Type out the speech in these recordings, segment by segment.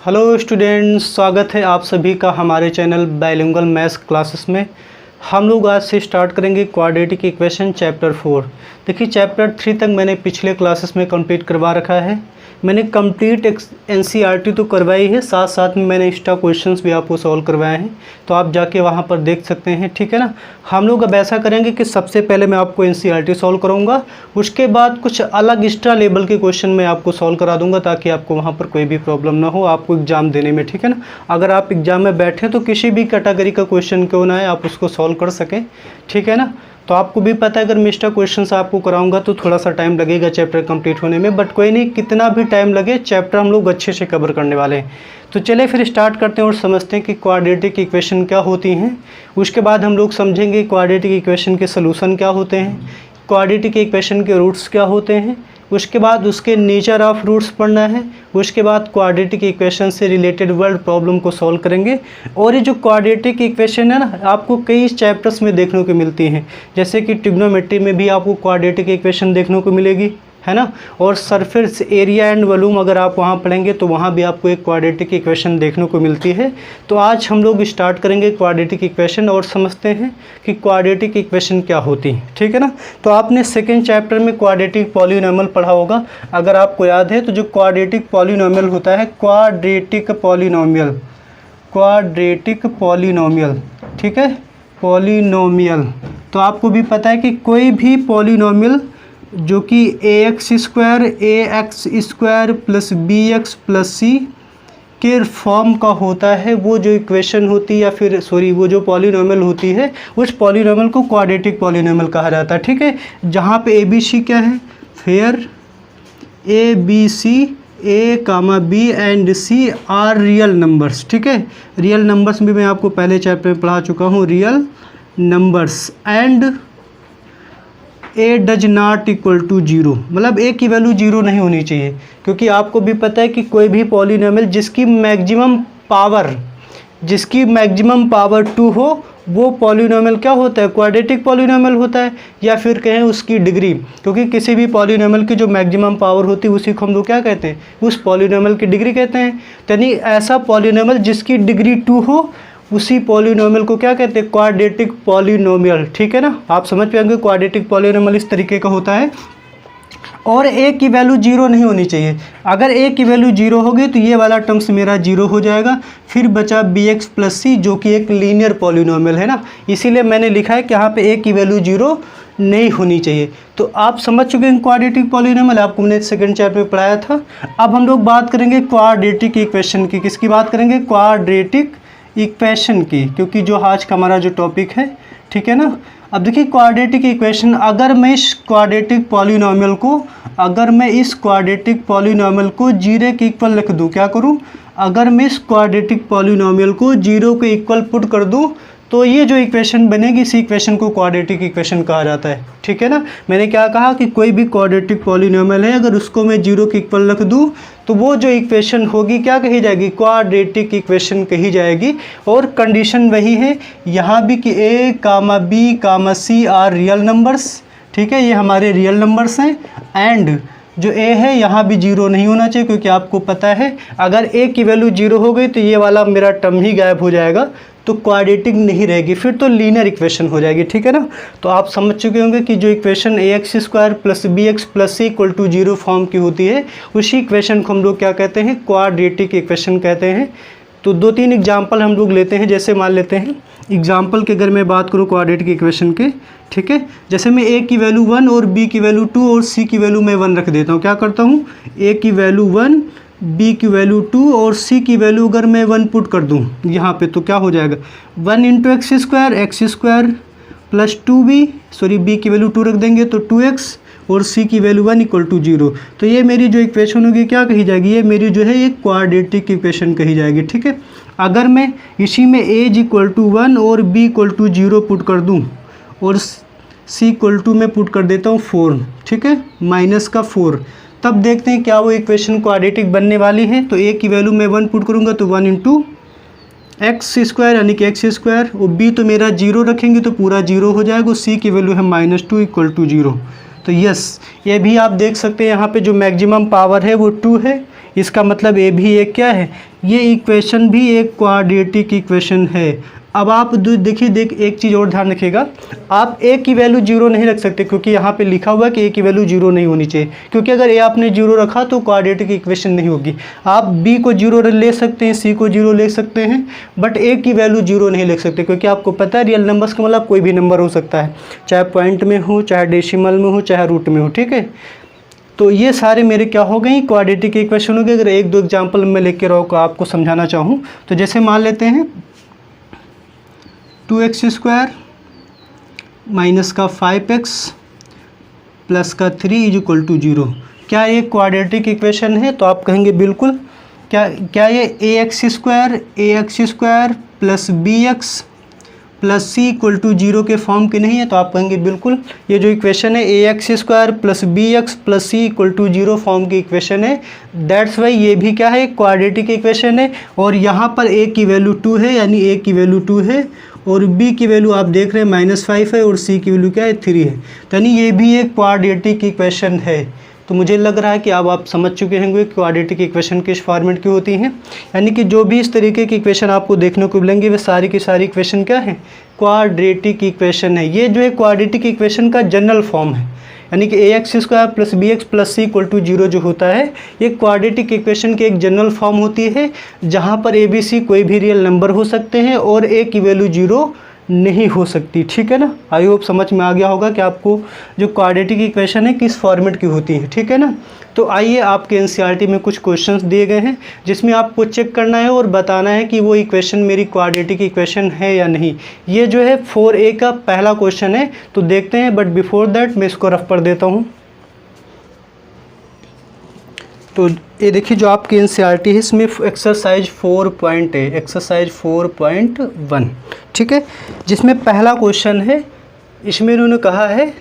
Hello students, स्वागत है आप सभी का हमारे चैनल बाइलिंगुअल मैथ्स क्लासेस में। हम लोग आज से स्टार्ट करेंगे क्वाड्रेटिक इक्वेशन चैप्टर 4। देखिए चैप्टर 3 तक मैंने पिछले क्लासेस में कंप्लीट करवा रखा है। मैंने कंप्लीट एनसीईआरटी तो करवाई है, साथ साथ में मैंने एक्स्ट्रा क्वेश्चंस भी आपको सॉल्व करवाए हैं, तो आप जाके वहाँ पर देख सकते हैं। ठीक है ना। हम लोग अब ऐसा करेंगे कि सबसे पहले मैं आपको एनसीईआरटी सॉल्व कराऊंगा, उसके बाद कुछ अलग एक्स्ट्रा लेवल के क्वेश्चन मैं आपको सॉल्व करा दूंगा ताकि आपको वहाँ पर कोई भी प्रॉब्लम ना हो आपको एग्ज़ाम देने में। ठीक है ना। अगर आप एग्ज़ाम में बैठे तो किसी भी कैटेगरी का क्वेश्चन क्यों ना है आप उसको सॉल्व कर सकें। ठीक है ना। तो आपको भी पता है अगर मैं एक्स्ट्रा क्वेश्चंस आपको कराऊंगा तो थोड़ा सा टाइम लगेगा चैप्टर कंप्लीट होने में, बट कोई नहीं, कितना भी टाइम लगे चैप्टर हम लोग अच्छे से कवर करने वाले हैं। तो चलिए फिर स्टार्ट करते हैं और समझते हैं कि क्वाड्रेटिक इक्वेशन क्या होती हैं। उसके बाद हम लोग समझेंगे क्वाड्रेटिक इक्वेशन के सलूशन क्या होते हैं, क्वाड्रेटिक इक्वेशन के रूट्स क्या होते हैं, उसके बाद उसके नेचर ऑफ रूट्स पढ़ना है, उसके बाद क्वाड्रेटिक इक्वेशन से रिलेटेड वर्ड प्रॉब्लम को सॉल्व करेंगे। और ये जो क्वाड्रेटिक इक्वेशन है ना, आपको कई चैप्टर्स में देखने को मिलती हैं, जैसे कि ट्रिग्नोमेट्री में भी आपको क्वाड्रेटिक इक्वेशन देखने को मिलेगी, है ना। और सरफेस एरिया एंड वॉल्यूम अगर आप वहाँ पढ़ेंगे तो वहाँ भी आपको एक क्वाड्रेटिक इक्वेशन देखने को मिलती है। तो आज हम लोग स्टार्ट करेंगे क्वाड्रेटिक इक्वेशन और समझते हैं कि क्वाड्रेटिक इक्वेशन क्या होती है। ठीक है ना। तो आपने सेकंड चैप्टर में क्वाड्रेटिक पॉलिनॉमियल पढ़ा होगा, अगर आपको याद है तो जो क्वाड्रेटिक पॉलिनॉमियल होता है, क्वाड्रेटिक पॉलिनॉमियल, ठीक है, पॉलिनॉमियल। तो आपको भी पता है कि कोई भी पॉलिनॉमियल जो कि ax² plus bx plus c के फॉर्म का होता है, वो जो इक्वेशन होती है या फिर वो जो पॉलिनॉमियल होती है, उस पॉलिनॉमियल को क्वाड्रेटिक पॉलिनॉमियल कहा जाता है। ठीक है। जहाँ पे ABC क्या है, fair ABC A, B and C are real numbers. ठीक है। रियल नंबर्स भी मैं आपको पहले चैप्टर में पढ़ा चुका हूँ, real numbers. And A does not equal to 0, मतलब A की वैल्यू 0 नहीं होनी चाहिए, क्योंकि आपको भी पता है कि कोई भी पॉलिनॉमियल जिसकी मैक्सिमम पावर 2 हो वो पॉलिनॉमियल क्या होता है, क्वाड्रेटिक पॉलिनॉमियल होता है। या फिर कहें उसकी डिग्री, क्योंकि किसी भी पॉलिनॉमियल की जो मैक्सिमम पावर होती है उसी को हम लोग क्या कहते हैं, उस पॉलिनॉमियल की डिग्री कहते हैं। यानी ऐसा पॉलिनॉमियल जिसकी डिग्री 2 हो उसी पॉलिनॉमियल को क्या कहते हैं, क्वाड्रेटिक पॉलिनॉमियल। ठीक है ना। आप समझ पाएंगे क्वाड्रेटिक पॉलिनॉमियल इस तरीके का होता है। और A की वैल्यू 0 नहीं होनी चाहिए। अगर A की वैल्यू 0 होगी तो ये वाला टर्म्स मेरा 0 हो जाएगा। फिर बचा bx प्लस c जो कि एक लीनियर पॉलिनॉमियल है ना, इसीलिए मैंने लिखा है कि यहाँ पे A की वैल्यू 0 नहीं होनी चाहिए। तो आप समझ चुके हैं क्वाड्रेटिक पॉलिनॉमियल, आपको मैंने सेकंड चैप्टर में पढ़ाया था। अब हम लोग बात करेंगे क्वाड्रेटिक इक्वेशन की। किसकी बात करेंगे, क्वाड्रेटिक इक्वेशन की, क्योंकि जो आज का हमारा जो टॉपिक है। ठीक है ना। अब देखिए क्वाड्रेटिक इक्वेशन, अगर मैं इस क्वाड्रेटिक पॉलिनॉमियल को 0 के इक्वल लिख दूँ, क्या करूँ, अगर मैं इस क्वाड्रेटिक पॉलिनॉमियल को 0 के इक्वल पुट कर दूँ तो ये जो इक्वेशन बनेगी इस इक्वेशन को क्वाड्रेटिक इक्वेशन कहा जाता है। ठीक है ना। मैंने क्या कहा कि कोई भी क्वाड्रेटिक पॉलिनॉमियल है अगर उसको मैं 0 के इक्वल रख दूँ तो वो जो इक्वेशन होगी क्या कही जाएगी, क्वाड्रेटिक इक्वेशन कही जाएगी। और कंडीशन वही है यहाँ भी कि A, B, C are real numbers. ठीक है, ये हमारे रियल नंबर्स हैं। एंड जो A है यहाँ भी 0 नहीं होना चाहिए, क्योंकि आपको पता है अगर A की वैल्यू 0 हो गई तो ये वाला मेरा टर्म ही गायब हो जाएगा, तो क्वाड्रेटिक नहीं रहेगी, फिर तो लीनियर इक्वेशन हो जाएगी। ठीक है ना। तो आप समझ चुके होंगे कि जो equation ax² plus bx plus c equal to 0 form की होती है उसी इक्वेशन को हम लोग क्या कहते हैं, क्वाड्रेटिक इक्वेशन कहते हैं। तो 2-3 एग्जाम्पल हम लोग लेते हैं। जैसे मान लेते हैं एग्जाम्पल की अगर मैं बात करूँ क्वाड्रेटिक इक्वेशन के, ठीक है, जैसे मैं A की वैल्यू 1 और B की वैल्यू 2 और C की वैल्यू मैं 1 रख देता हूँ। क्या करता हूँ, A की वैल्यू 1, B की वैल्यू 2 और C की वैल्यू अगर मैं 1 पुट कर दूँ यहाँ पे तो क्या हो जाएगा, 1 into x² plus 2b, B की वैल्यू 2 रख देंगे तो 2x और C की वैल्यू 1 इक्वल टू 0। तो ये मेरी जो इक्वेशन होगी क्या कही जाएगी, ये मेरी जो है ये क्वाड्रेटिक इक्वेशन कही जाएगी। ठीक है। अगर मैं इसी में A इक्वल टू 1 और B इक्वल टू 0 पुट कर दूँ और C इक्वल टू में पुट कर देता हूँ 4, ठीक है, माइनस का 4, तब देखते हैं क्या वो इक्वेशन क्वाड्रेटिक बनने वाली है। तो A की वैल्यू मैं 1 पुट करूँगा तो 1 इंटू x² यानी कि x², और B तो मेरा 0 रखेंगे तो पूरा 0 हो जाएगा। C की वैल्यू है -2 इक्वल टू 0। तो यस, ये भी आप देख सकते हैं यहाँ पे जो मैक्सिमम पावर है वो 2 है, इसका मतलब ये भी एक क्या है, ये इक्वेशन भी एक क्वाड्रेटिक इक्वेशन है। अब आप देखिए एक चीज़ और ध्यान रखिएगा, आप ए की वैल्यू जीरो नहीं रख सकते, क्योंकि यहाँ पे लिखा हुआ है कि ए की वैल्यू जीरो नहीं होनी चाहिए, क्योंकि अगर ए आपने जीरो रखा तो क्वाड्रेटिक इक्वेशन नहीं होगी। आप बी को जीरो ले सकते हैं, सी को जीरो ले सकते हैं, बट ए की वैल्यू जीरो नहीं लिख सकते, क्योंकि आपको पता है रियल नंबर्स का मतलब कोई भी नंबर हो सकता है, चाहे पॉइंट में हो, चाहे डेसिमल में हो, चाहे रूट में हो, ठीक है। तो ये सारे मेरे क्या हो गए, क्वाड्रेटिक इक्वेशन हो गए। अगर एक दो एग्जाम्पल मैं लेके रहो आपको समझाना चाहूँ तो जैसे मान लेते हैं 2x² माइनस का 5x प्लस का 3 इज इक्वल टू 0। क्या ये क्वाड्रेटिक इक्वेशन है? तो आप कहेंगे बिल्कुल। क्या ये ax² plus bx plus c equal to 0 के फॉर्म की नहीं है? तो आप कहेंगे बिल्कुल। ये जो इक्वेशन है ax² plus bx plus c equal to 0 form की इक्वेशन है। दैट्स वाई ये भी क्या है, क्वाड्रेटिक इक्वेशन है। और यहाँ पर a की वैल्यू 2 है, यानी a की वैल्यू 2 है, और b की वैल्यू आप देख रहे हैं -5 है, और c की वैल्यू क्या है 3 है। तो यानी ये भी एक क्वाड्रेटिक इक्वेशन है। तो मुझे लग रहा है कि अब आप समझ चुके होंगे क्वाड्रेटिक इक्वेशन किस फॉर्मेट की होती हैं। यानी कि जो भी इस तरीके की इक्वेशन आपको देखने को मिलेंगे वे सारी की सारी इक्वेशन क्या है, क्वाड्रेटिक इक्वेशन है। ये जो है क्वाड्रेटिक इक्वेशन का जनरल फॉर्म है, यानी कि ax² plus bx plus c equal to 0 जो होता है ये क्वाड्रेटिक इक्वेशन की एक जनरल फॉर्म होती है, जहाँ पर a b c कोई भी रियल नंबर हो सकते हैं और a की वैल्यू 0 नहीं हो सकती। ठीक है ना। आई होप समझ में आ गया होगा कि आपको जो क्वाड्रेटिक इक्वेशन है किस फॉर्मेट की होती है। ठीक है ना। तो आइए आपके एनसीईआरटी में कुछ क्वेश्चंस दिए गए हैं जिसमें आपको चेक करना है और बताना है कि वो इक्वेशन मेरी क्वाड्रेटिक इक्वेशन है या नहीं। ये जो है 4A का पहला क्वेश्चन है, तो देखते हैं। बट बिफोर दैट मैं इसको रफ कर देता हूँ। तो ये देखिए जो आपकी एनसीईआरटी है इसमें एक्सरसाइज 4.1 ठीक है, जिसमें पहला क्वेश्चन है, इसमें उन्होंने कहा है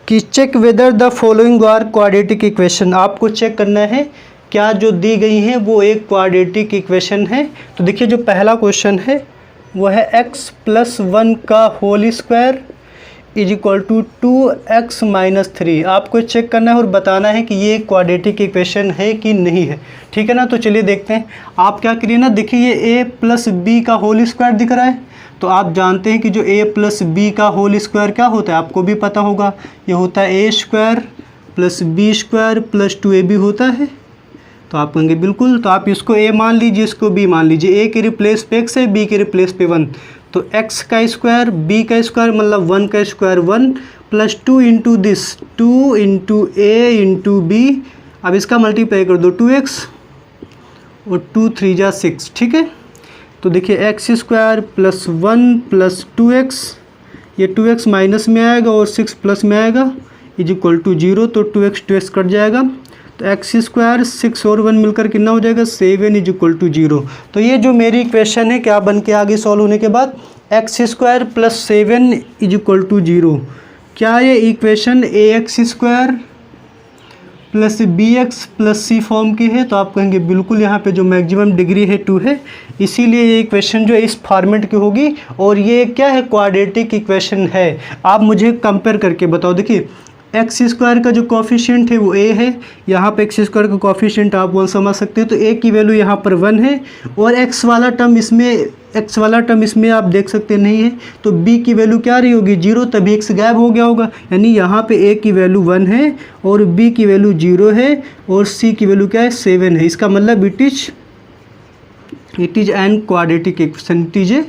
कि check whether the following are quadratic equation. आपको चेक करना है क्या जो दी गई हैं वो एक क्वाड्रेटिक इक्वेशन है। तो देखिए जो पहला क्वेश्चन है वो है x+1 का whole square is equal to 2x - 3। आपको चेक करना है और बताना है कि ये क्वाड्रेटिक इक्वेशन है कि नहीं है। ठीक है ना। तो चलिए देखते हैं। आप क्या करिए ना, देखिए ये a प्लस बी का होल स्क्वायर दिख रहा है, तो आप जानते हैं कि जो a प्लस बी का होल स्क्वायर क्या होता है, आपको भी पता होगा। ये होता है a² plus b² plus 2ab होता है। तो आप कहेंगे बिल्कुल। तो आप इसको a मान लीजिए, इसको b मान लीजिए। a के रिप्लेस पे x है, b के रिप्लेस पे 1। तो x का स्क्वायर b का स्क्वायर मतलब 1 का square 1 plus 2 into this 2 into a into b। अब इसका मल्टीप्लाई कर दो 2x और 2 3 जा 6। ठीक है। तो देखिए x² प्लस 1 प्लस 2x, ये 2x माइनस में आएगा और 6 प्लस में आएगा इज इक्वल टू 0। तो 2x कट जाएगा, तो x² 6 और 1 मिलकर कितना हो जाएगा 7 इज इक्वल टू 0। तो ये जो मेरी इक्वेशन है क्या बन के आगे सॉल्व होने के बाद x² plus 7 is equal to 0। क्या ये equation ax² plus bx plus c form की है? तो आप कहेंगे बिल्कुल। यहाँ पे जो मैक्सिमम डिग्री है 2 है, इसीलिए ये इक्वेशन जो है इस फॉर्मेट की होगी। और ये क्या है, क्वाड्रेटिक इक्वेशन है। आप मुझे कंपेयर करके बताओ। देखिए x² का जो कोफिशिएंट है वो a है, यहाँ पे x² का कोफिशिएंट आप 1 समझ सकते हैं। तो a की वैल्यू यहाँ पर 1 है, और x वाला टर्म इसमें आप देख सकते नहीं है। तो b की वैल्यू क्या रही होगी 0, तभी x गायब हो गया होगा। यानी यहाँ पे a की वैल्यू 1 है और b की वैल्यू 0 है और c की वैल्यू क्या है 7 है। इसका मतलब it is an quadratic equation. It is a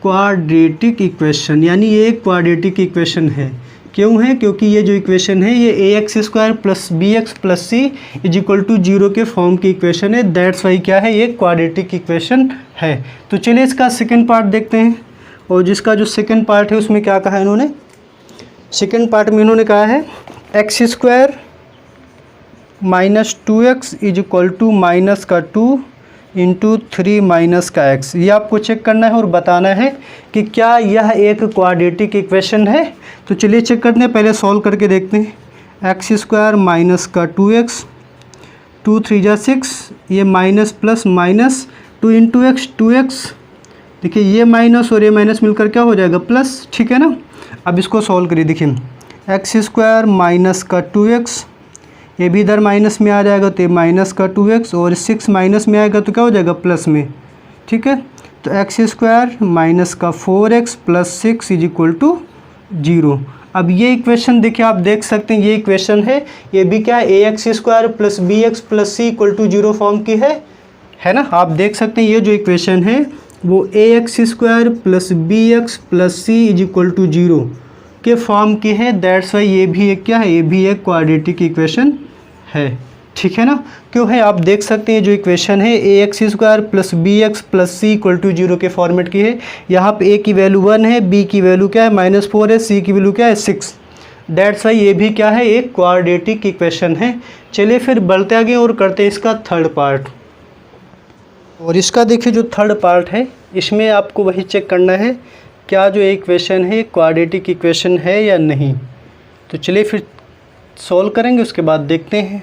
quadratic equation, यानी ये एक क्वाड्रेटिक इक्वेशन है। क्यों है? क्योंकि ये जो इक्वेशन है ये ax² plus bx plus c is equal to 0 के फॉर्म की इक्वेशन है। दैट्स वाई क्या है, ये क्वाड्रेटिक इक्वेशन है। तो चलिए इसका सेकंड पार्ट देखते हैं। और जिसका जो सेकंड पार्ट है उसमें क्या कहा है इन्होंने, सेकंड पार्ट में इन्होंने कहा है x² minus 2x is equal to minus का 2 इंटू 3 माइनस का x। ये आपको चेक करना है और बताना है कि क्या यह एक क्वाड्रेटिक इक्वेशन है। तो चलिए चेक करते हैं, पहले सॉल्व करके देखते हैं। x² माइनस का 2x, 2 3 जा 6, ये minus plus minus 2 into x 2x। देखिए ये माइनस और ये माइनस मिलकर क्या हो जाएगा प्लस। ठीक है ना। अब इसको सॉल्व करिए। देखिए x² माइनस का 2x ये भी इधर माइनस में आ जाएगा तो ये माइनस का 2x, और 6 माइनस में आएगा तो क्या हो जाएगा प्लस में, ठीक है। तो एक्स स्क्वायर माइनस का 4x plus 6 is equal to 0। अब ये इक्वेशन देखिए, आप देख सकते हैं ये इक्वेशन है, ये भी क्या है a x square plus b x plus c equal to 0 form की है ना। आप देख सकते हैं ये जो इक्वेशन है वो a x square plus b x plus c is equal to 0 के फॉर्म की है। दैट्स वाई ये भी एक क्या है, ये भी एक क्वाड्रेटिक इक्वेशन है, ठीक है ना। क्यों है, आप देख सकते हैं जो इक्वेशन है a x square plus b x plus c equal to 0 के फॉर्मेट की है। यहाँ पे ए की वैल्यू 1 है, बी की वैल्यू क्या है -4 है, सी की वैल्यू क्या है 6। डेट्स वाई ये भी क्या है, एक क्वाड्रेटिक इक्वेशन है। चलिए फिर बढ़ते आगे और करते हैं इसका थर्ड पार्ट। और इसका देखिए जो थर्ड पार्ट है इसमें आपको वही चेक करना है क्या जो इक्वेशन है क्वाड्रेटिक इक्वेशन है या नहीं। तो चलिए फिर सॉल्व करेंगे, उसके बाद देखते हैं।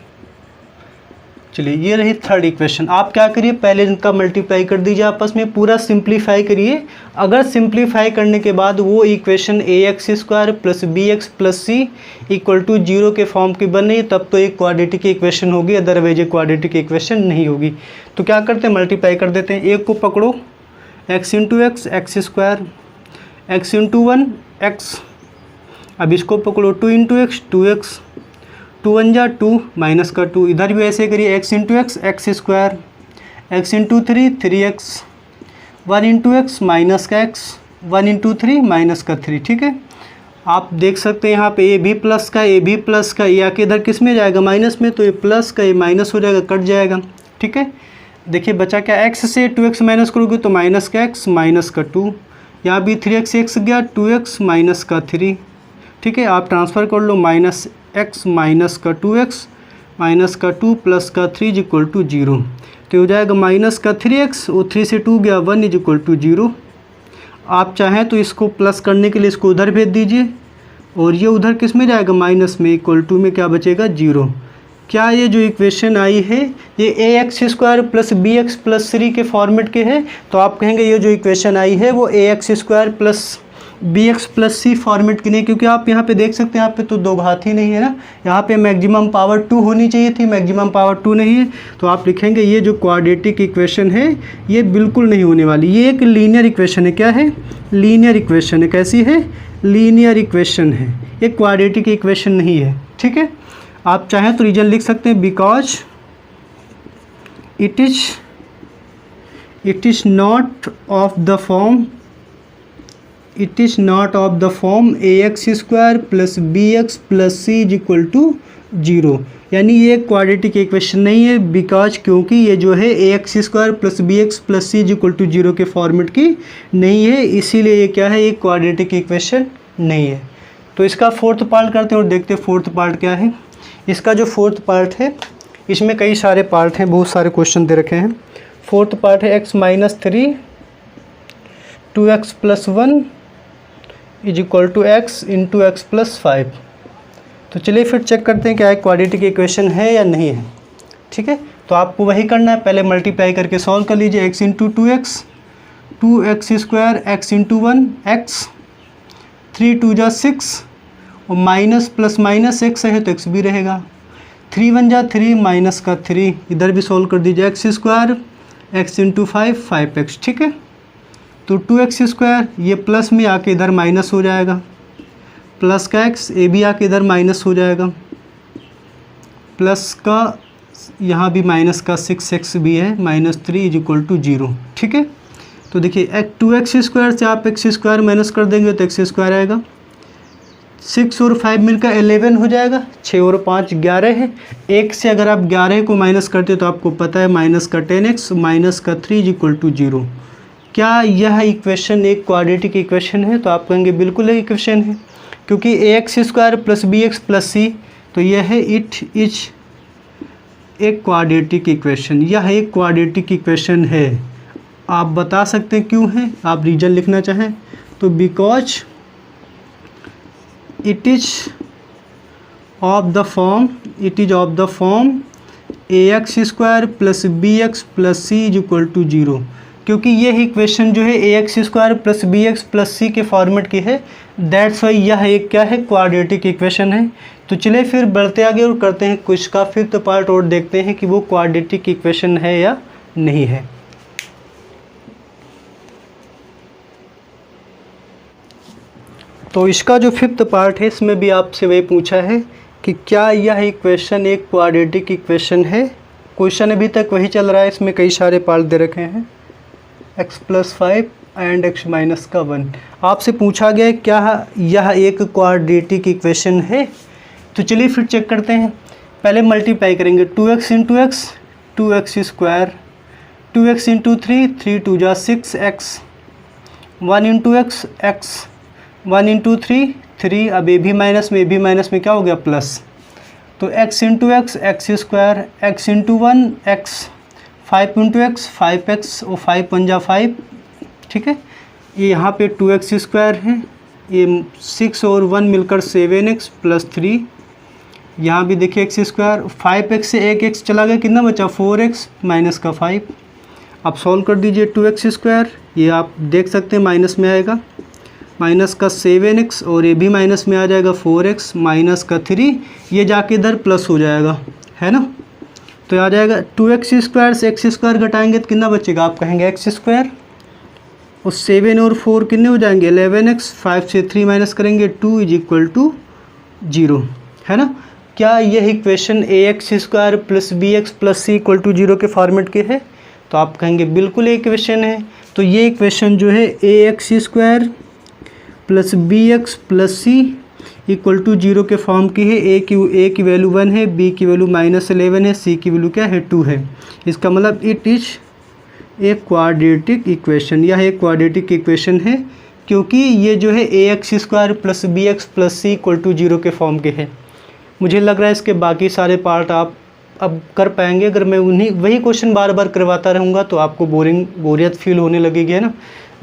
चलिए ये रही थर्ड इक्वेशन। आप क्या करिए, पहले इनका मल्टीप्लाई कर दीजिए आपस में, पूरा सिंप्लीफाई करिए। अगर सिंप्लीफाई करने के बाद वो equation a x square plus b x plus c equal to 0 के फॉर्म की बन रही तब तो एक क्वाड्रेटिक इक्वेशन होगी, अदरवाइज एक क्वाड्रेटिक इक्वेशन नहीं होगी। तो क्या करते हैं, मल्टीप्लाई कर देते हैं। एक को पकड़ो x into x, x square, x into 1 x. अब इसको पकड़ो 2 इंटू एक्स, 2x, 2 1 जा 2 माइनस का 2। इधर भी ऐसे करिए x into x, x square, x into 3 3x, 1 into x minus का x, 1 इंटू 3 माइनस का 3, ठीक है। आप देख सकते हैं यहाँ पे ए भी प्लस का, ए भी प्लस का, ये आके इधर किस में जाएगा, माइनस में, तो ये प्लस का ये माइनस हो जाएगा, कट जाएगा, ठीक है। देखिए बचा क्या, x से 2x माइनस करोगे तो माइनस का x माइनस का 2, यहाँ भी 3x x गया, 2x माइनस का 3, ठीक है। आप ट्रांसफ़र कर लो, माइनस x माइनस का 2x माइनस का 2 प्लस का 3 इज इक्वल टू 0। तो हो जाएगा माइनस का 3x और 3 से 2 गया 1 इज इक्वल टू 0। आप चाहें तो इसको प्लस करने के लिए इसको उधर भेज दीजिए और ये उधर किस में जाएगा, माइनस में, इक्वल टू में क्या बचेगा 0। क्या ये जो इक्वेशन आई है ये a x square plus b x plus 3 के फॉर्मेट के है। तो आप कहेंगे ये जो इक्वेशन आई है वो a x square plus b x plus c format की नहीं, क्योंकि आप यहाँ पे देख सकते हैं यहाँ पे तो दो घात ही नहीं है ना, यहाँ पे मैक्सिमम पावर 2 होनी चाहिए थी, मैक्सिमम पावर 2 नहीं है। तो आप लिखेंगे ये जो क्वाड्रेटिक इक्वेशन है ये बिल्कुल नहीं होने वाली, ये एक लीनियर इक्वेशन है। क्या है, लीनियर इक्वेशन है। कैसी है, लीनियर इक्वेशन है, ये क्वाड्रेटिक इक्वेशन नहीं है, ठीक है। आप चाहें तो रीजन लिख सकते हैं, because it is not of the form, it is not of the form a x square plus b x plus c is equal to 0। यानी ये क्वाड्रेटिक इक्वेशन नहीं है, बिकॉज क्योंकि ये जो है a x square plus b x plus c is equal to 0 के format की नहीं है, इसीलिए ये क्या है, एक क्वाड्रेटिक इक्वेशन नहीं है। तो इसका फोर्थ पार्ट करते हैं और देखते हैं फोर्थ पार्ट क्या है। इसका जो फोर्थ पार्ट है इसमें कई सारे पार्ट हैं, बहुत सारे क्वेश्चन दे रखे हैं। फोर्थ पार्ट है x minus 3 2x plus 1 is equal to x into x plus 5। तो चलिए फिर चेक करते हैं क्या एक क्वाड्रेटिक इक्वेशन है या नहीं है, ठीक है। तो आपको वही करना है, पहले मल्टीप्लाई करके सॉल्व कर लीजिए। x into 2x, 2x square, x into 1 x, 3 2 जा 6 और माइनस प्लस माइनस x है तो x भी रहेगा, 3 1 जा 3 माइनस का 3, इधर भी सॉल्व कर दीजिए। x square, x into 5 5x, ठीक है। तो 2x स्क्वायर ये प्लस में आके इधर माइनस हो जाएगा, प्लस का x, ये भी आके इधर माइनस हो जाएगा, प्लस का यहाँ भी माइनस का 6x भी है, -3 इज इक्वल टू 0, ठीक है। तो देखिए 2x स्क्वायर से आप x स्क्वायर माइनस कर देंगे तो x स्क्वायर आएगा, 6 और 5 मिलकर 11 हो जाएगा, 6 और 5 11 है। 1 से अगर आप 11 को माइनस करते तो आपको पता है माइनस का 10x माइनस का 3 इज इक्वल टू 0। क्या यह इक्वेशन एक क्वाड्रेटिक इक्वेशन है? तो आप कहेंगे बिल्कुल एक इक्वेशन है, क्योंकि a x square plus b x plus c, तो यह है इट इज एक क्वाड्रेटिक इक्वेशन, यह एक क्वाड्रेटिक इक्वेशन है। आप बता सकते हैं क्यों है, आप रीजन लिखना चाहें तो because it is of the form a x square plus b x plus c is equal to 0, क्योंकि यह इक्वेशन जो है a x square plus b x plus c के फॉर्मेट की है। दैट्स वाई यह एक क्या है, क्वाड्रेटिक इक्वेशन है। तो चलिए फिर बढ़ते आगे और करते हैं क्वेश्चन का फिफ्थ पार्ट और देखते हैं कि वो क्वाड्रेटिक इक्वेशन है या नहीं है। तो इसका जो फिफ्थ पार्ट है इसमें भी आपसे वही पूछा है कि क्या यह इक्वेशन एक क्वाड्रेटिक इक्वेशन है। क्वेश्चन अभी तक वही चल रहा है, इसमें कई सारे पार्ट दे रखे हैं, x+5 एंड x-1। आपसे पूछा गया क्या यह एक क्वाड्रेटिक इक्वेशन है। तो चलिए फिर चेक करते हैं। पहले मल्टीप्लाई करेंगे 2x into x 2x square, 2x into 3 3 2 जा 6x, 1 into x x, 1 into 3 3, अब ए भी माइनस में क्या हो गया प्लस। तो x into x square, x into 1 x, 5 into x 5x और 5 1 जा 5, ठीक है। ये यहाँ पे 2x स्क्वायर है, ये 6 और 1 मिलकर 7x प्लस 3, यहाँ भी देखिए x स्क्वायर, 5x से एक x चला गया, कितना बचा 4x माइनस का 5। अब सॉल्व कर दीजिए 2x स्क्वायर, ये आप देख सकते हैं माइनस में आएगा, माइनस का 7x और ये भी माइनस में आ जाएगा 4x माइनस का 3, ये जाके इधर प्लस हो जाएगा, है ना। तो आ जाएगा 2x स्क्वायर से x स्क्वायर घटाएंगे तो कितना बचेगा, आप कहेंगे x स्क्वायर, और 7 और 4 कितने हो जाएंगे 11x, 5 से 3 माइनस करेंगे 2 इज इक्वल टू 0, है ना। क्या यह equation ax square plus bx plus c equal to 0 के फॉर्मेट के है। तो आप कहेंगे बिल्कुल इक्वेशन है। तो ये इक्वेशन जो है ax square plus bx plus c equal to 0 के फॉर्म की है। a की वैल्यू 1 है, b की वैल्यू -11 है, c की वैल्यू क्या है 2 है। इसका मतलब it is a quadratic equation, यह एक क्वाड्रेटिक इक्वेशन है क्योंकि ये जो है ax square plus bx plus c equal to 0 के फॉर्म के है। मुझे लग रहा है इसके बाकी सारे पार्ट आप अब कर पाएंगे। अगर मैं वही क्वेश्चन बार बार करवाता रहूँगा तो आपको बोरियत फील होने लगेगी, है ना,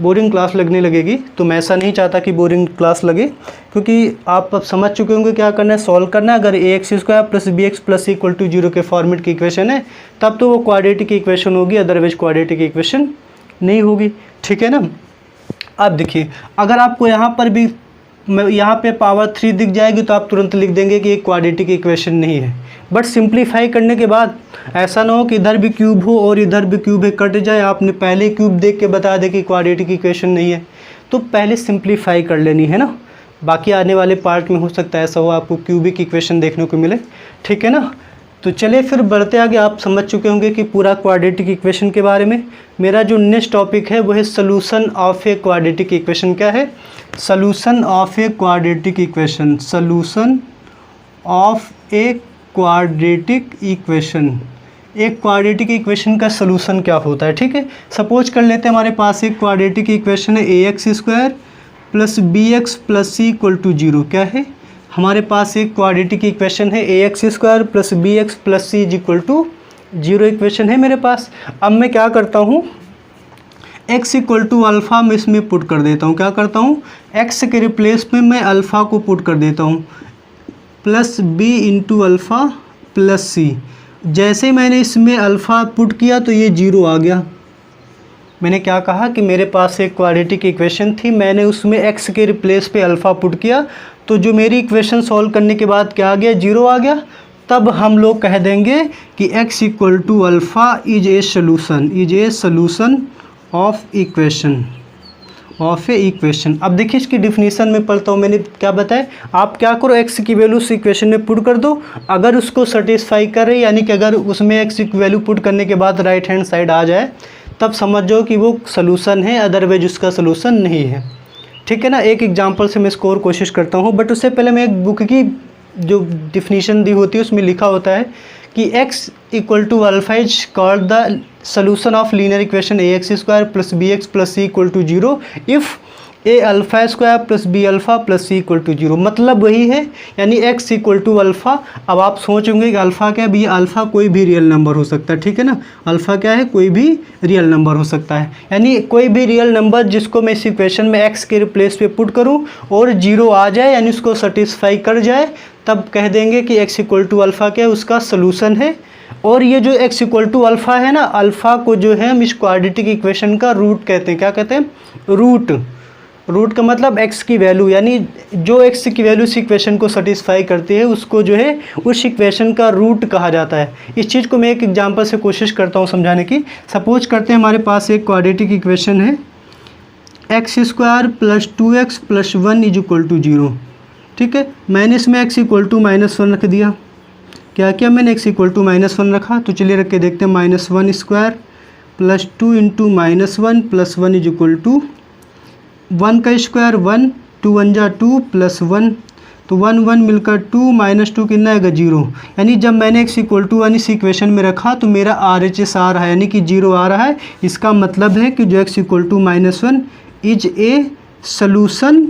बोरिंग क्लास लगने लगेगी। तो मैं ऐसा नहीं चाहता कि बोरिंग क्लास लगे, क्योंकि आप अब समझ चुके होंगे क्या करना है, सॉल्व करना है। अगर ax square plus bx plus equal to 0 के फॉर्मेट की इक्वेशन है तब तो वो क्वाड्रेटिक इक्वेशन होगी, अदरवाइज क्वाड्रेटिक इक्वेशन नहीं होगी, ठीक है ना। अब देखिए, अगर आपको यहाँ पे पावर 3 दिख जाएगी तो आप तुरंत लिख देंगे कि एक क्वाड्रेटिक इक्वेशन नहीं है। बट सिंप्लीफाई करने के बाद ऐसा ना हो कि इधर भी क्यूब हो और इधर भी क्यूब है, कट जाए, आपने पहले क्यूब देख के बता दे कि क्वाड्रेटिक इक्वेशन नहीं है। तो पहले सिंप्लीफाई कर लेनी है ना, बाकी आने वाले पार्ट में हो सकता है ऐसा हो आपको क्यूबिक इक्वेशन देखने को मिले, ठीक है ना। तो चलिए फिर बढ़ते आगे। आप समझ चुके होंगे कि पूरा क्वाड्रेटिक इक्वेशन के बारे में। मेरा जो नेक्स्ट टॉपिक है वो है solution of a quadratic equation. क्या है, solution of a quadratic equation, solution of a quadratic equation. एक क्वाड्रेटिक इक्वेशन का सोल्यूशन क्या होता है, ठीक है। सपोज कर लेते हैं हमारे पास एक क्वाड्रेटिक इक्वेशन है ax square plus bx plus c equal to 0। क्या है, हमारे पास एक क्वाड्रेटिक इक्वेशन है ax square plus bx plus c equal to 0 equation है मेरे पास। अब मैं क्या करता हूँ, x इक्वल टू अल्फ़ा में इसमें पुट कर देता हूँ। क्या करता हूँ, x के रिप्लेस में मैं अल्फ़ा को पुट कर देता हूँ, plus b into alpha plus c। जैसे मैंने इसमें अल्फ़ा पुट किया तो ये 0 आ गया। मैंने क्या कहा कि मेरे पास एक क्वाड्रेटिक इक्वेशन थी, मैंने उसमें x के रिप्लेस पे अल्फ़ा पुट किया तो जो मेरी इक्वेशन सॉल्व करने के बाद क्या आ गया, 0 आ गया। तब हम लोग कह देंगे कि x equal to alpha is a solution of equation, of a equation. अब देखिए इसकी डिफिनीशन में पढ़ता हूँ। मैंने क्या बताया, आप क्या करो, x की वैल्यू उस इक्वेशन में पुट कर दो। अगर उसको सेटिस्फाई करे, यानी कि अगर उसमें x की वैल्यू पुट करने के बाद राइट हैंड साइड आ जाए तब समझ जाओ कि वो सोल्यूशन है, अदरवाइज उसका सोल्यूशन नहीं है, ठीक है ना। एक एग्जांपल से मैं इसको और कोशिश करता हूँ, बट उससे पहले मैं एक बुक की जो डिफिनीशन दी होती है उसमें लिखा होता है कि x equal to alpha is called the solution of linear equation ax square plus bx plus c equal to 0 if a alpha square plus b alpha plus c equal to 0। मतलब वही है, यानी x इक्वल टू अल्फ़ा। अब आप सोचेंगे कि alpha क्या है, अल्फ़ा कोई भी रियल नंबर हो सकता है, ठीक है ना। अल्फ़ा क्या है, कोई भी रियल नंबर हो सकता है, यानी कोई भी रियल नंबर जिसको मैं इस इक्वेशन में x के रिप्लेस पे पुट करूँ और 0 आ जाए, यानी उसको सेटिस्फाई कर जाए, तब कह देंगे कि x इक्वल टू अल्फ़ा क्या है, उसका सोल्यूशन है। और ये जो x इक्वल टू अल्फ़ा है ना, अल्फ़ा को जो है हम इस क्वाड्रेटिक इक्वेशन का रूट कहते हैं। क्या कहते हैं, रूट। रूट का मतलब x की वैल्यू, यानी जो x की वैल्यू इस इक्वेशन को सेटिस्फाई करती है उसको जो है उस इक्वेशन का रूट कहा जाता है। इस चीज़ को मैं एक एग्जांपल से कोशिश करता हूँ समझाने की। सपोज करते हैं हमारे पास एक क्वाड्रेटिक इक्वेशन है x² + 2x + 1 = 0। ठीक है, मैंने इसमें x = -1 रख दिया। क्या किया मैंने, x = -1 रखा। तो चलिए रख के देखते हैं, -1² + 2 × -1 + 1 = 1 का स्क्वायर 1, 2 1 जा 2 + 1, तो 1 1 मिलकर 2 -2 कितना आएगा 0। यानी जब मैंने x = 1 इस इक्वेशन में रखा तो मेरा RHS आ रहा है, यानी कि 0 आ रहा है। इसका मतलब है कि जो x = -1 इज ए सॉल्यूशन,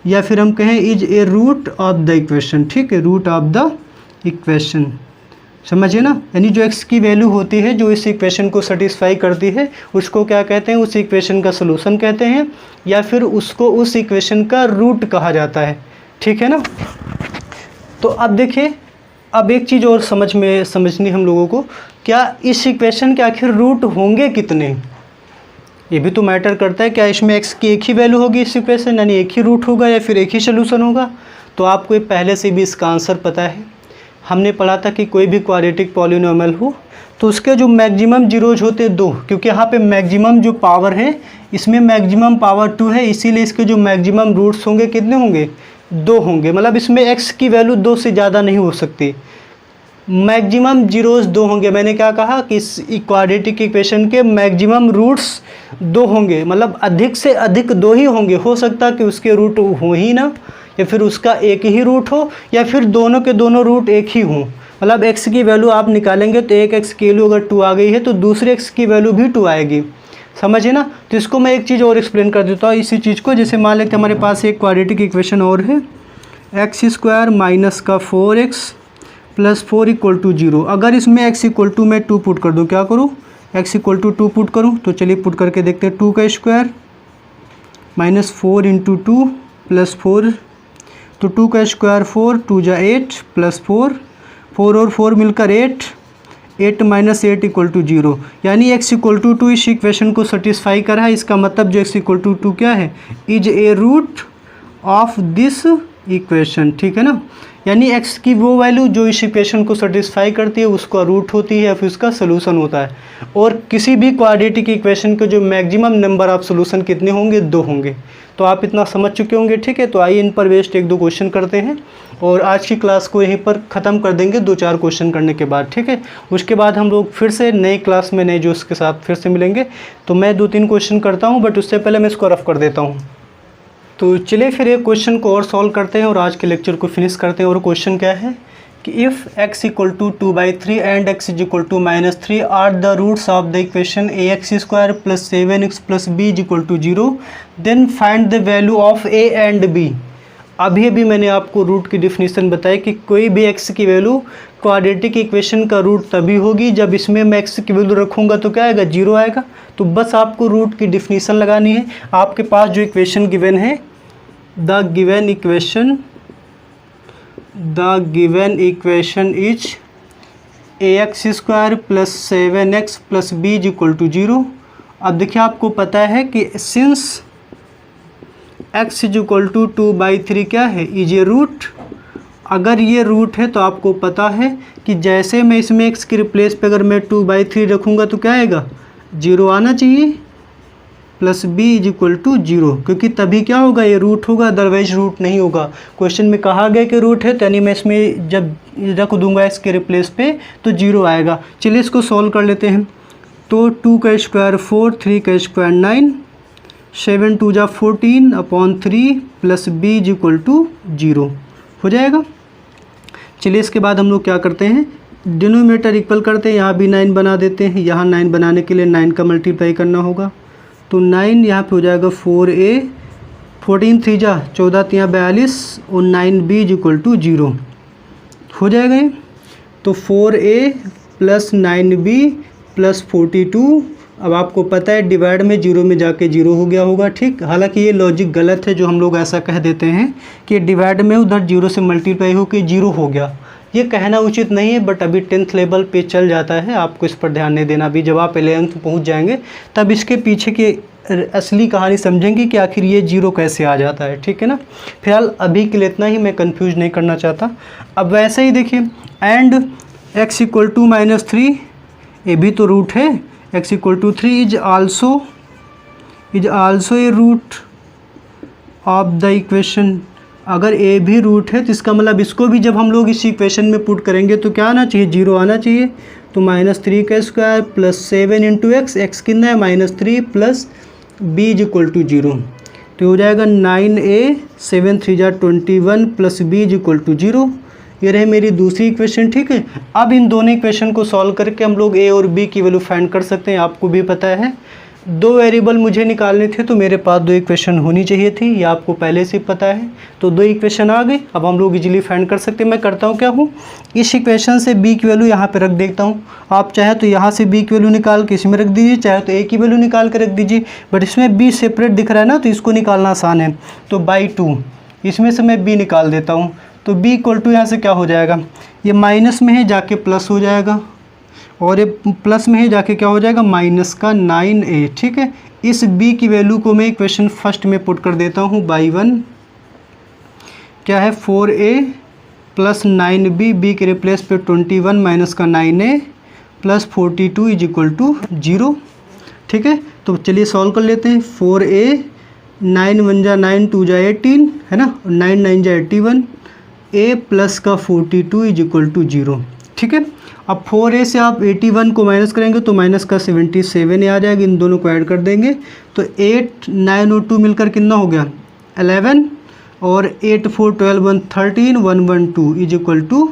या फिर हम कहें is a root of the equation. ठीक है, रूट ऑफ द इक्वेशन, समझिए ना। यानी जो x की वैल्यू होती है जो इस इक्वेशन को सेटिस्फाई करती है उसको क्या कहते हैं, उस इक्वेशन का सॉल्यूशन कहते हैं, या फिर उसको उस इक्वेशन का रूट कहा जाता है। ठीक है ना। तो अब देखिए, अब एक चीज़ और समझनी हम लोगों को, क्या इस इक्वेशन के आखिर रूट होंगे कितने, ये भी तो मैटर करता है। क्या इसमें x की एक ही वैल्यू होगी इस इक्वेशन, यानी एक ही रूट होगा, या फिर एक ही सोल्यूशन होगा। तो आपको पहले से भी इसका आंसर पता है। हमने पढ़ा था कि कोई भी क्वाड्रेटिक पॉलिनोमियल हो तो उसके जो मैक्सिमम जीरोज होते हैं 2, क्योंकि यहाँ पे मैक्सिमम जो पावर है इसमें मैक्सिमम पावर 2 है, इसीलिए इसके जो मैक्सिमम रूट्स होंगे कितने होंगे, 2 होंगे। मतलब इसमें x की वैल्यू 2 से ज़्यादा नहीं हो सकती, मैक्सिमम जीरोज 2 होंगे। मैंने क्या कहा कि इस क्वाड्रेटिक इक्वेशन के मैक्सिमम रूट्स 2 होंगे, मतलब अधिक से अधिक 2 ही होंगे। हो सकता कि उसके रूट हो ही ना, या फिर उसका एक ही रूट हो, या फिर दोनों के दोनों रूट एक ही हों। मतलब x की वैल्यू आप निकालेंगे तो एक x की वैल्यू अगर 2 आ गई है तो दूसरे x की वैल्यू भी 2 आएगी, समझिए ना। तो इसको मैं एक चीज़ और एक्सप्लेन कर देता हूँ इसी चीज़ को। जैसे मान लेते हमारे पास एक क्वाड्रेटिक इक्वेशन और है, x² - 4x + 4 = 0। अगर इसमें x = मैं 2 पुट कर दूँ, क्या करूँ, x = 2 पुट करूँ। तो चलिए पुट करके देखते हैं। 2 का स्क्वायर -4 × 2 + 4, तो 2 का स्क्वायर 4, 2 जा 8 + 4, 4 और 4 मिलकर 8, 8 - 8 = 0। यानी x = 2 इस इक्वेशन को सेटिस्फाई कर रहा है। इसका मतलब जो x = 2 क्या है, is a root of this equation. ठीक है ना। यानी x की वो वैल्यू जो इस इक्वेशन को सेटिस्फाई करती है उसका रूट होती है, फिर उसका सोल्यूशन होता है। और किसी भी क्वाड्रेटिक इक्वेशन के जो मैक्सिमम नंबर ऑफ सोल्यूशन कितने होंगे, 2 होंगे। तो आप इतना समझ चुके होंगे। ठीक है, तो आइए इन पर बेस्ड 1-2 क्वेश्चन करते हैं और आज की क्लास को यहीं पर ख़त्म कर देंगे 2-4 क्वेश्चन करने के बाद। ठीक है, उसके बाद हम लोग फिर से नई क्लास में नए जोश के साथ फिर से मिलेंगे। तो मैं 2-3 क्वेश्चन करता हूँ, बट उससे पहले मैं इसको रफ कर देता हूँ। तो चलिए फिर एक क्वेश्चन को और सॉल्व करते हैं और आज के लेक्चर को फिनिश करते हैं। और क्वेश्चन क्या है कि if x = 2/3 and x = -3 are the roots of the equation ax² + 7x + b = 0, then find the value of a and b। अभी मैंने आपको रूट की डिफिनीसन बताई कि कोई भी x की वैल्यू क्वाड्रेटिक इक्वेशन का रूट तभी होगी जब इसमें मैं x की वैल्यू रखूँगा तो क्या आएगा, 0 आएगा। तो बस आपको रूट की डिफिनीसन लगानी है। आपके पास जो इक्वेशन गिवन है, the given equation is ax² + 7x + b = 0। अब देखिए आपको पता है कि सिंस x = 2/3 क्या है, इज ए रूट। अगर ये रूट है तो आपको पता है कि जैसे मैं इसमें x की रिप्लेस पे अगर मैं 2/3 रखूँगा तो क्या आएगा, 0 आना चाहिए, + b = 0, क्योंकि तभी क्या होगा, ये रूट होगा, अदरवाइज रूट नहीं होगा। क्वेश्चन में कहा गया कि रूट है, तो यानी मैं इसमें जब रख दूंगा इसके रिप्लेस पे तो 0 आएगा। चलिए इसको सॉल्व कर लेते हैं। तो 2 का स्क्वायर 4, 3 का स्क्वायर 9, 7 2 जा 14/3 + b = 0 हो जाएगा। चलिए इसके बाद हम लोग क्या करते हैं, डिनोमिनेटर इक्वल करते हैं। यहाँ भी 9 बना देते हैं। यहाँ 9 बनाने के लिए 9 का मल्टीप्लाई करना होगा। तो 9 यहाँ पे हो जाएगा 4a, 14 3 जा 14 3 42 और 9b = 0 हो जाएगा ये। तो 4a + 9b + 42। अब आपको पता है डिवाइड में 0 में जाके 0 हो गया होगा। ठीक, हालांकि ये लॉजिक गलत है जो हम लोग ऐसा कह देते हैं कि डिवाइड में उधर 0 से मल्टीप्लाई हो के 0 हो गया। ये कहना उचित नहीं है, बट अभी 10th लेवल पे चल जाता है। आपको इस पर ध्यान नहीं देना। अभी जब आप 11th पहुँच जाएंगे तब इसके पीछे के असली कहानी समझेंगे कि आखिर ये जीरो कैसे आ जाता है, ठीक है ना। फिलहाल अभी के लिए इतना ही, मैं कंफ्यूज नहीं करना चाहता। अब वैसे ही देखिए, एंड x इक्वल टू -3, ये भी तो रूट है, x equal to 3 is also a root of the equation. अगर a भी रूट है तो इसका मतलब इसको भी जब हम लोग इस इक्वेशन में पुट करेंगे तो क्या आना चाहिए, जीरो आना चाहिए। तो -3 का स्क्वायर प्लस 7 इंटू एक्स कितना है -3 plus b is equal to 0, तो हो जाएगा 9a 7 3 जा 21 plus b is equal to 0। ये रहे मेरी दूसरी इक्वेशन, ठीक है। अब इन दोनों इक्वेशन को सॉल्व करके हम लोग a और b की वैल्यू फाइंड कर सकते हैं। आपको भी पता है 2 वेरिएबल मुझे निकालने थे तो मेरे पास 2 इक्वेशन होनी चाहिए थी, ये आपको पहले से पता है। तो 2 इक्वेशन आ गई, अब हम लोग इजीली फाइंड कर सकते हैं। मैं करता हूँ क्या हूँ, इस इक्वेशन से b की वैल्यू यहाँ पे रख देता हूँ। आप चाहे तो यहाँ से b की वैल्यू निकाल के इसमें रख दीजिए, चाहे तो a की वैल्यू निकाल के रख दीजिए, बट इसमें b सेपरेट दिख रहा है ना, तो इसको निकालना आसान है। तो बाई 2 इसमें से मैं b निकाल देता हूँ। तो b इक्वल टू यहाँ से क्या हो जाएगा, ये माइनस में है जाके प्लस हो जाएगा, और ये प्लस में है जाके क्या हो जाएगा माइनस का 9a, ठीक है। इस b की वैल्यू को मैं इक्वेशन फर्स्ट में पुट कर देता हूँ। बाई 1 क्या है 4a प्लस 9b, b के रिप्लेस पे 21 माइनस का 9a plus 42 is equal to 0, ठीक है। तो चलिए सॉल्व कर लेते हैं। 4a 9 1 जा 9 2 जा 18 है ना, 9 9 जा 81, a प्लस का 42 इज इक्वल टू 0, ठीक है। अब 4a से आप 81 को माइनस करेंगे तो माइनस का 77 आ जाएगा, इन दोनों को ऐड कर देंगे तो 8 9 और 2 मिलकर कितना हो गया 11, और 8 4 12 1 13 1 1 2 इज इक्वल टू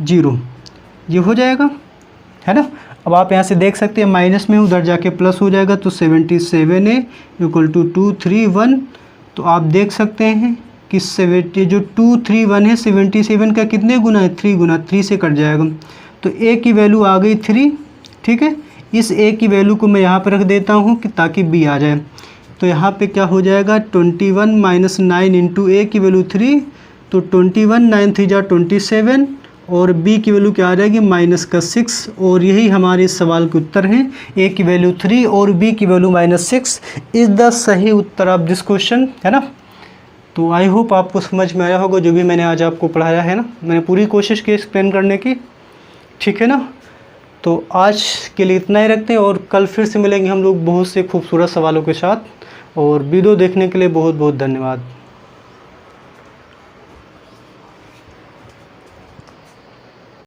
0, ये हो जाएगा, है ना। अब आप यहाँ से देख सकते हैं माइनस में उधर जाके प्लस हो जाएगा, तो 77a इक्वल टू 2 3 1। तो आप देख सकते हैं कि 70 जो 2 3 1 है 77 का कितने गुना है 3 गुना, 3 से कट जाएगा। तो a की वैल्यू आ गई 3, ठीक है। इस a की वैल्यू को मैं यहाँ पर रख देता हूँ कि ताकि b आ जाए। तो यहाँ पे क्या हो जाएगा 21 माइनस 9 इंटू a की वैल्यू 3, तो 21 9 3 जा 27, और b की वैल्यू क्या आ जाएगी माइनस का 6। और यही हमारे इस सवाल के उत्तर हैं, a की वैल्यू 3 और b की वैल्यू -6 इज़ द सही उत्तर ऑफ दिस क्वेश्चन, है ना। तो आई होप आपको समझ में आया होगा जो भी मैंने आज आपको पढ़ाया है ना, मैंने पूरी कोशिश की एक्सप्लेन करने की, ठीक है ना। तो आज के लिए इतना ही रखते हैं, और कल फिर से मिलेंगे हम लोग बहुत से खूबसूरत सवालों के साथ। और वीडियो देखने के लिए बहुत बहुत धन्यवाद।